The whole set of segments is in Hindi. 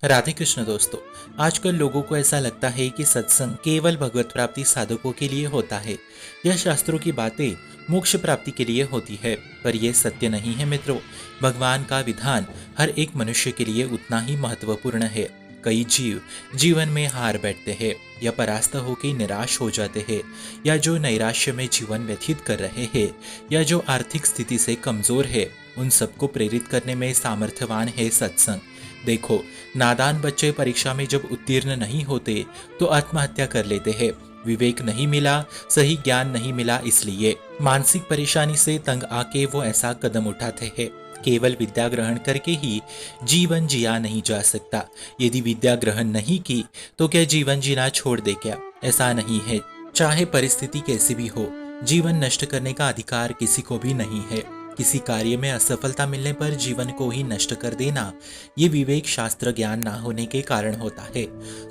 राधे कृष्ण दोस्तों। आजकल लोगों को ऐसा लगता है कि सत्संग केवल भगवत प्राप्ति साधकों के लिए होता है। यह शास्त्रों की बातें मोक्ष प्राप्ति के लिए होती है, पर यह सत्य नहीं है मित्रों। भगवान का विधान हर एक मनुष्य के लिए उतना ही महत्वपूर्ण है। कई जीव जीवन में हार बैठते हैं या परास्त होकर निराश हो जाते हैं, या जो नैराश्य में जीवन व्यतीत कर रहे हैं, या जो आर्थिक स्थिति से कमजोर है, उन सबको प्रेरित करने में सामर्थ्यवान है सत्संग। देखो, नादान बच्चे परीक्षा में जब उत्तीर्ण नहीं होते तो आत्महत्या कर लेते हैं। विवेक नहीं मिला, सही ज्ञान नहीं मिला, इसलिए मानसिक परेशानी से तंग आके वो ऐसा कदम उठाते हैं। केवल विद्या ग्रहण करके ही जीवन जिया नहीं जा सकता। यदि विद्या ग्रहण नहीं की तो क्या जीवन जीना छोड़ दे क्या? ऐसा नहीं है। चाहे परिस्थिति कैसी भी हो, जीवन नष्ट करने का अधिकार किसी को भी नहीं है। किसी कार्य में असफलता मिलने पर जीवन को ही नष्ट कर देना, ये विवेक शास्त्र ज्ञान ना होने के कारण होता है।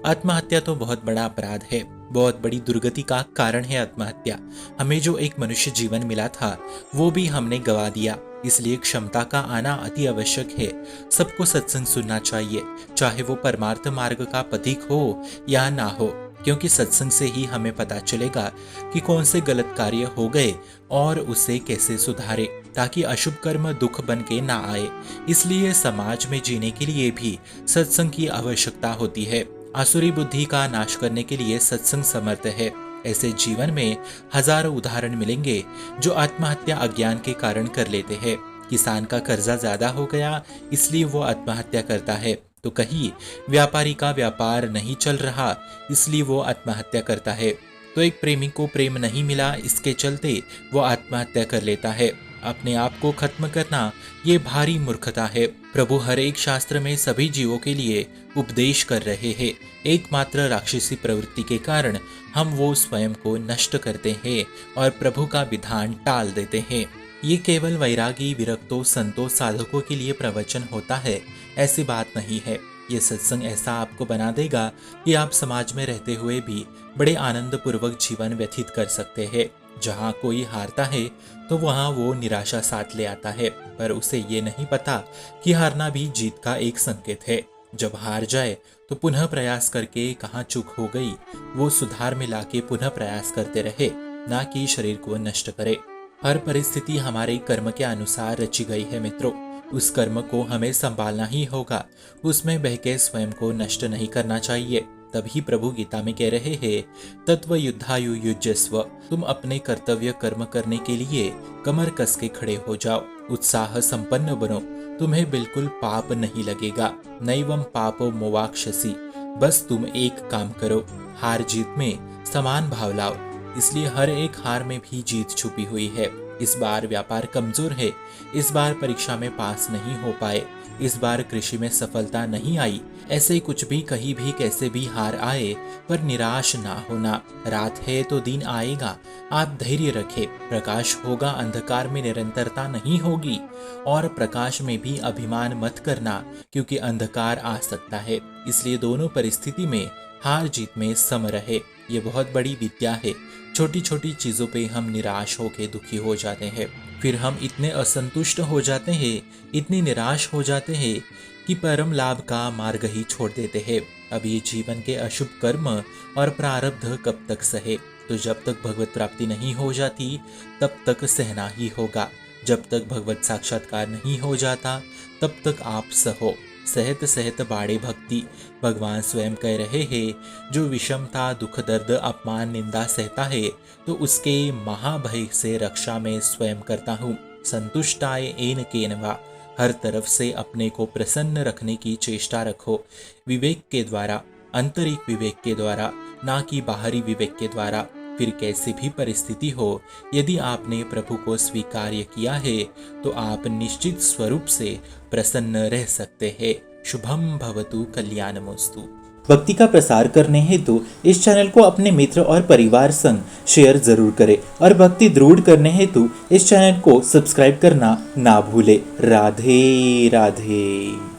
आत्महत्या तो बहुत बड़ा अपराध है, बहुत बड़ी दुर्गति का कारण है आत्महत्या। हमें जो एक मनुष्य जीवन मिला था वो भी हमने गवा दिया, इसलिए क्षमता का आना अति आवश्यक है। सबको सत्संग सुनना चाहिए, चाहे वो परमार्थ मार्ग का पथिक हो या ना हो, क्योंकि सत्संग से ही हमें पता चलेगा कि कौन से गलत कार्य हो गए और उसे कैसे सुधारे, ताकि अशुभ कर्म दुख बन के ना आए। इसलिए समाज में जीने के लिए भी सत्संग की आवश्यकता होती है। आसुरी बुद्धि का नाश करने के लिए सत्संग समर्थ है। ऐसे जीवन में हजारों उदाहरण मिलेंगे जो आत्महत्या अज्ञान के कारण कर लेते हैं। किसान का कर्जा ज्यादा हो गया इसलिए वो आत्महत्या करता है, तो कहीं व्यापारी का व्यापार नहीं चल रहा इसलिए वो आत्महत्या करता है, तो एक प्रेमी को प्रेम नहीं मिला इसके चलते वो आत्महत्या कर लेता है। अपने आप को खत्म करना ये भारी मूर्खता है। प्रभु हर एक शास्त्र में सभी जीवों के लिए उपदेश कर रहे हैं। एकमात्र राक्षसी प्रवृत्ति के कारण हम वो स्वयं को नष्ट करते हैं और प्रभु का विधान टाल देते हैं। ये केवल वैरागी विरक्तों संतों साधकों के लिए प्रवचन होता है, ऐसी बात नहीं है। ये सत्संग ऐसा आपको बना देगा कि आप समाज में रहते हुए भी बड़े आनंद पूर्वक जीवन व्यतीत कर सकते हैं। जहाँ कोई हारता है तो वहाँ वो निराशा साथ ले आता है, पर उसे ये नहीं पता कि हारना भी जीत का एक संकेत है। जब हार जाए तो पुनः प्रयास करके कहाँ चूक हो गई वो सुधार में लाके पुनः प्रयास करते रहे, ना कि शरीर को नष्ट करे। हर परिस्थिति हमारे कर्म के अनुसार रची गई है मित्रों। उस कर्म को हमें संभालना ही होगा, उसमें बहके स्वयं को नष्ट नहीं करना चाहिए। तभी प्रभु गीता में कह रहे हैं, तत्व युद्धायु युज्यस्व। तुम अपने कर्तव्य कर्म करने के लिए कमर कस के खड़े हो जाओ, उत्साह संपन्न बनो, तुम्हें बिल्कुल पाप नहीं लगेगा। नैवम पापो मोवाक्षसी। बस तुम एक काम करो, हार जीत में समान भाव लाओ। इसलिए हर एक हार में भी जीत छुपी हुई है। इस बार व्यापार कमजोर है, इस बार परीक्षा में पास नहीं हो पाए, इस बार कृषि में सफलता नहीं आई, ऐसे कुछ भी कहीं भी कैसे भी हार आए, पर निराश ना होना। रात है तो दिन आएगा, आप धैर्य रखें। प्रकाश होगा, अंधकार में निरंतरता नहीं होगी। और प्रकाश में भी अभिमान मत करना, क्योंकि अंधकार आ सकता है। इसलिए दोनों परिस्थिति में हार जीत में सम रहे। ये बहुत बड़ी विद्या है। छोटी छोटी चीजों पे हम निराश होके दुखी हो जाते हैं, फिर हम इतने असंतुष्ट हो जाते हैं, इतने निराश हो जाते हैं कि परम लाभ का मार्ग ही छोड़ देते हैं। अब ये जीवन के अशुभ कर्म और प्रारब्ध कब तक सहे? तो जब तक भगवत प्राप्ति नहीं हो जाती तब तक सहना ही होगा। जब तक भगवत साक्षात्कार नहीं हो जाता तब तक आप सहो। सहत सहत बाड़े भक्ति। भगवान स्वयं कह रहे हैं, जो विषमता दुख दर्द अपमान निंदा सहता है तो उसके महाभय से रक्षा में स्वयं करता हूँ। संतुष्टाय एन केनवा। हर तरफ से अपने को प्रसन्न रखने की चेष्टा रखो, विवेक के द्वारा, आंतरिक विवेक के द्वारा, ना कि बाहरी विवेक के द्वारा। फिर कैसी भी परिस्थिति हो, यदि आपने प्रभु को स्वीकार्य किया है तो आप निश्चित स्वरूप से प्रसन्न रह सकते हैं। शुभम भवतु कल्याणमस्तु। भक्ति का प्रसार करने हेतु इस चैनल को अपने मित्र और परिवार संग शेयर जरूर करें और भक्ति दृढ़ करने हेतु इस चैनल को सब्सक्राइब करना ना भूले। राधे राधे।